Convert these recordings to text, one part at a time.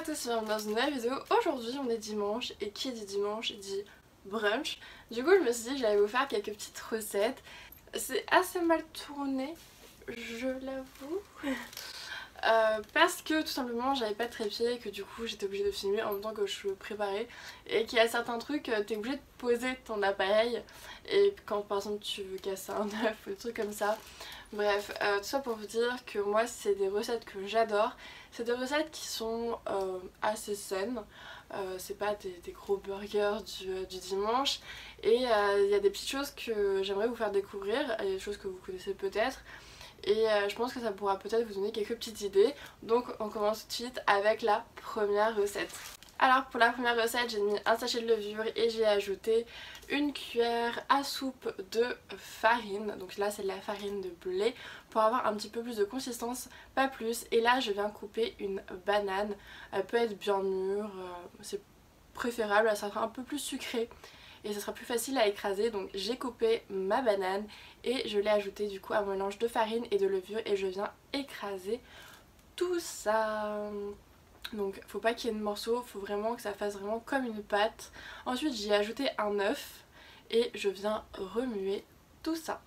tous, bienvenue dans une nouvelle vidéo. Aujourd'hui on est dimanche et qui dit dimanche dit brunch. Du coup je me suis dit que j'allais vous faire quelques petites recettes. C'est assez mal tourné, je l'avoue. Parce que tout simplement j'avais pas de trépied et que du coup j'étais obligée de filmer en même temps que je préparais. Et qu'il y a certains trucs, t'es obligée de poser ton appareil. Et quand par exemple tu veux casser un œuf ou des trucs comme ça. Bref, tout ça pour vous dire que moi c'est des recettes que j'adore. C'est des recettes qui sont assez saines. C'est pas des gros burgers du dimanche. Et il y a des petites choses que j'aimerais vous faire découvrir. Il y a des choses que vous connaissez peut-être. Et je pense que ça pourra peut-être vous donner quelques petites idées. Donc on commence tout de suite avec la première recette. Alors pour la première recette, j'ai mis un sachet de levure et j'ai ajouté une cuillère à soupe de farine. Donc là c'est de la farine de blé pour avoir un petit peu plus de consistance, pas plus. Et là je viens couper une banane. Elle peut être bien mûre, c'est préférable, ça sera un peu plus sucré et ça sera plus facile à écraser. Donc j'ai coupé ma banane et je l'ai ajoutée du coup à mon mélange de farine et de levure et je viens écraser tout ça. Donc faut pas qu'il y ait de morceaux, faut vraiment que ça fasse vraiment comme une pâte. Ensuite j'y ai ajouté un œuf et je viens remuer tout ça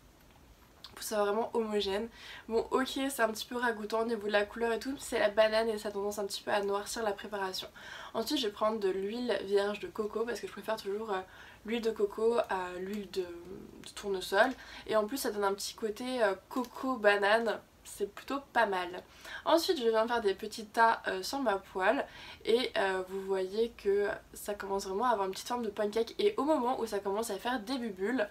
pour que ça soit vraiment homogène. Bon ok, c'est un petit peu ragoûtant au niveau de la couleur et tout, c'est la banane et ça a tendance un petit peu à noircir la préparation. Ensuite je vais prendre de l'huile vierge de coco parce que je préfère toujours l'huile de coco à l'huile de tournesol. Et en plus ça donne un petit côté coco banane. C'est plutôt pas mal. Ensuite je viens faire des petits tas sur ma poêle et vous voyez que ça commence vraiment à avoir une petite forme de pancake et au moment où ça commence à faire des bulles,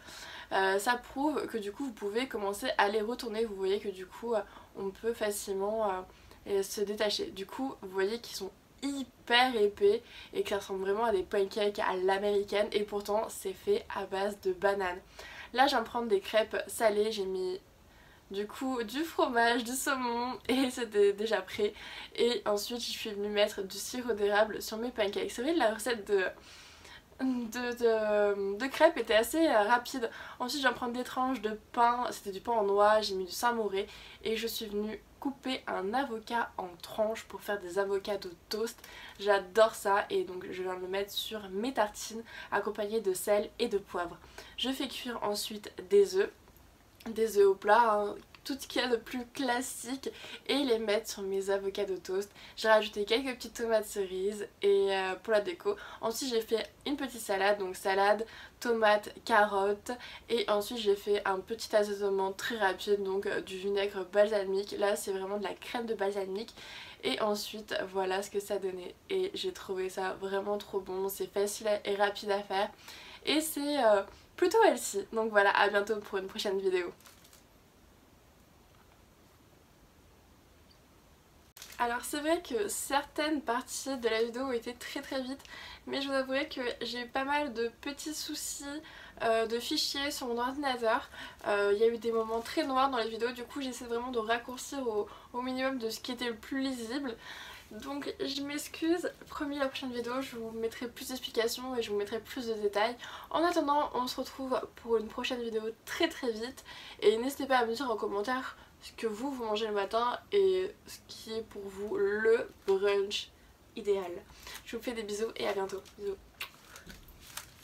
ça prouve que du coup vous pouvez commencer à les retourner. Vous voyez que du coup on peut facilement se détacher. Du coup vous voyez qu'ils sont hyper épais et que ça ressemble vraiment à des pancakes à l'américaine et pourtant c'est fait à base de bananes. Là je viens de prendre des crêpes salées, j'ai mis du coup du fromage, du saumon et c'était déjà prêt. Et ensuite je suis venue mettre du sirop d'érable sur mes pancakes. C'est vrai que la recette de crêpes était assez rapide. Ensuite je viens prendre des tranches de pain, c'était du pain en noix, j'ai mis du samouré et je suis venue couper un avocat en tranches pour faire des avocats de toast. J'adore ça et donc je viens de le mettre sur mes tartines accompagnées de sel et de poivre. Je fais cuire ensuite des œufs au plat, hein, tout ce qu'il y a de plus classique et les mettre sur mes avocats de toast. J'ai rajouté quelques petites tomates cerises et pour la déco. Ensuite j'ai fait une petite salade, donc salade, tomates, carottes et ensuite j'ai fait un petit assaisonnement très rapide, donc du vinaigre balsamique. Là c'est vraiment de la crème de balsamique. Et ensuite voilà ce que ça donnait et j'ai trouvé ça vraiment trop bon, c'est facile et rapide à faire et c'est plutôt healthy. Donc voilà, à bientôt pour une prochaine vidéo. Alors c'est vrai que certaines parties de la vidéo ont été très vite, mais je vous avouerai que j'ai eu pas mal de petits soucis de fichiers sur mon ordinateur. Il y a eu des moments très noirs dans les vidéos, du coup j'essaie vraiment de raccourcir au minimum de ce qui était le plus lisible. Donc je m'excuse, promis la prochaine vidéo je vous mettrai plus d'explications et je vous mettrai plus de détails. En attendant on se retrouve pour une prochaine vidéo très vite et n'hésitez pas à me dire en commentaire ce que vous mangez le matin et ce qui est pour vous le brunch idéal. Je vous fais des bisous et à bientôt. Bisous.